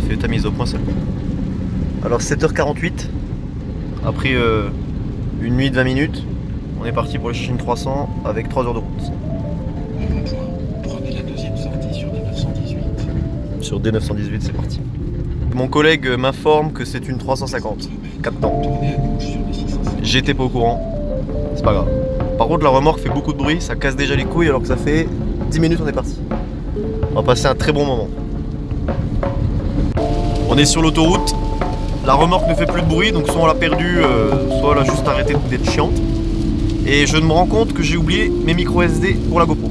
fait ta mise au point seul. Alors 7h48, après une nuit de 20 minutes, on est parti pour les Chine 300 avec 3 heures de route. Bon point. Prenez la deuxième sortie sur D918. Sur D918, c'est parti. Mon collègue m'informe que c'est une 350, 4 temps. Tournez à gauche sur D607. J'étais pas au courant, c'est pas grave. Par contre la remorque fait beaucoup de bruit, ça casse déjà les couilles alors que ça fait 10 minutes on est parti. On va passer un très bon moment. On est sur l'autoroute, la remorque ne fait plus de bruit, donc soit on l'a perdue, soit elle a juste arrêté d'être chiante. Et je me rends compte que j'ai oublié mes micro SD pour la GoPro.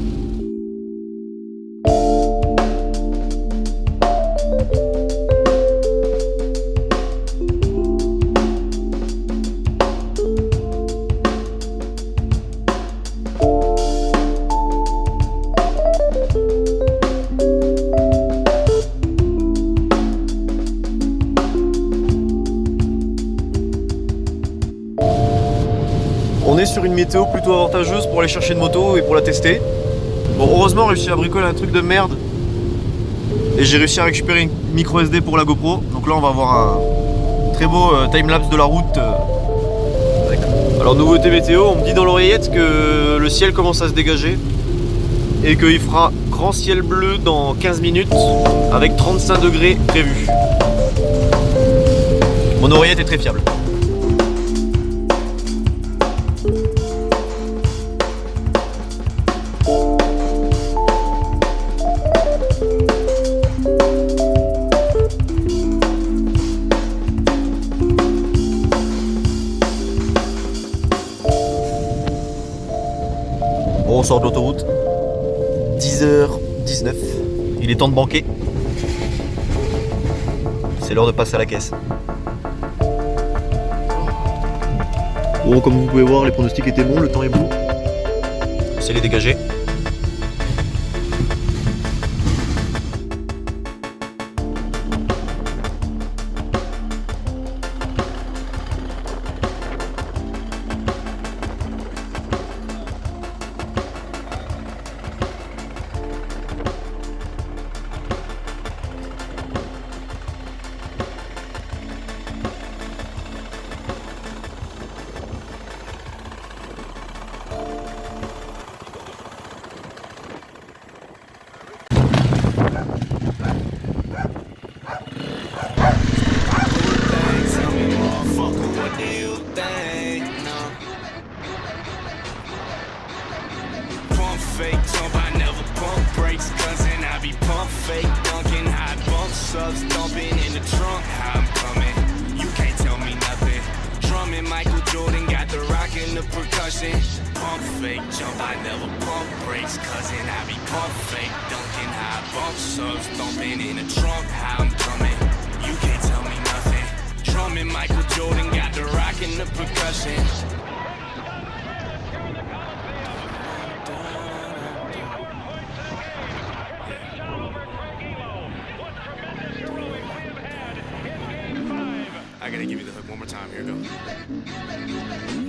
On est sur une météo plutôt avantageuse pour aller chercher une moto et pour la tester. Bon, heureusement, on a réussi à bricoler un truc de merde. Et j'ai réussi à récupérer une micro SD pour la GoPro. Donc là, on va avoir un très beau timelapse de la route. Alors, nouveauté météo, on me dit dans l'oreillette que le ciel commence à se dégager. Et qu'il fera grand ciel bleu dans 15 minutes avec 35 degrés prévus. Mon oreillette est très fiable. Bon, on sort de l'autoroute, 10h19, il est temps de banquer. C'est l'heure de passer à la caisse. Bon, comme vous pouvez voir, les pronostics étaient bons, le temps est beau. C'est les dégager. Fake jump, I never pump brakes, cousin. I be pump fake, dunking high bump subs, thumping in the trunk. How I'm coming, you can't tell me nothing. Drumming, Michael Jordan got the rock and the percussion. Pump fake jump, I never pump brakes, cousin. I be pump fake, dunking high bump subs, thumping in the trunk. How I'm coming, you can't tell me nothing. Drumming, Michael Jordan got the rock and the percussion. I gotta give you the hook one more time, here we go.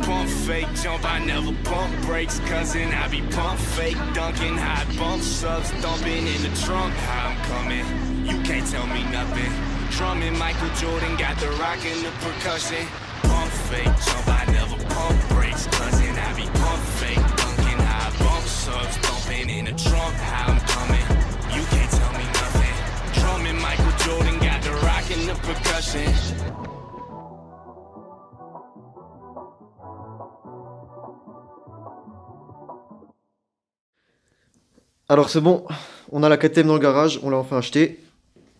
Pump fake jump, I never pump brakes, cousin. I be pump fake, dunking high bump subs, thumping in the trunk. How I'm coming, you can't tell me nothing. Drumming, Michael Jordan got the rock and the percussion. Pump fake jump, I never pump brakes, cousin. I be pump fake, dunking high bump subs, thumping in the trunk. How I'm coming, you can't tell me nothing. Drumming, Michael Jordan got the rock and the percussion. Alors c'est bon, on a la KTM dans le garage, on l'a enfin acheté.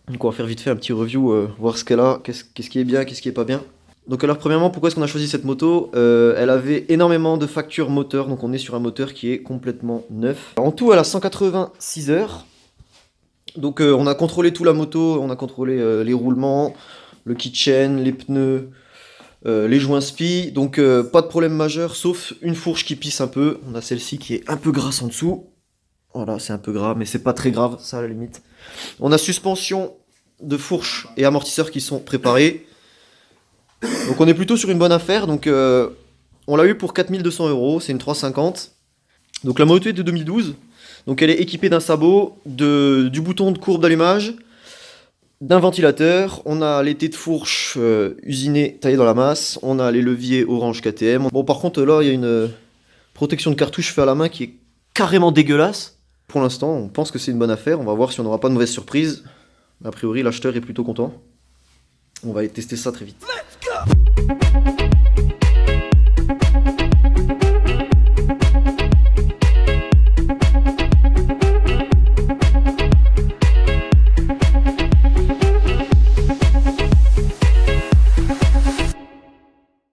Donc on va faire vite fait un petit review, voir ce qu'elle a, qu'est-ce qui est bien, qu'est-ce qui est pas bien. Donc alors premièrement, pourquoi est-ce qu'on a choisi cette moto? Elle avait énormément de factures moteur, donc on est sur un moteur qui est complètement neuf. En tout, elle a 186 heures. Donc on a contrôlé tout la moto, on a contrôlé les roulements, le keychain, les pneus, les joints spi. Donc pas de problème majeur, sauf une fourche qui pisse un peu. On a celle-ci qui est un peu grasse en dessous. Voilà, c'est un peu grave, mais c'est pas très grave, ça à la limite. On a suspension de fourche et amortisseurs qui sont préparés. Donc on est plutôt sur une bonne affaire. Donc on l'a eu pour 4200 €, c'est une 350. Donc la moto est de 2012. Donc elle est équipée d'un sabot, du bouton de courbe d'allumage, d'un ventilateur, on a les têtes de fourche usinées taillées dans la masse, on a les leviers orange KTM. Bon par contre là il y a une protection de cartouche fait à la main qui est carrément dégueulasse. Pour l'instant on pense que c'est une bonne affaire, on va voir si on n'aura pas de mauvaise surprise. A priori l'acheteur est plutôt content. On va aller tester ça très vite. Let's go.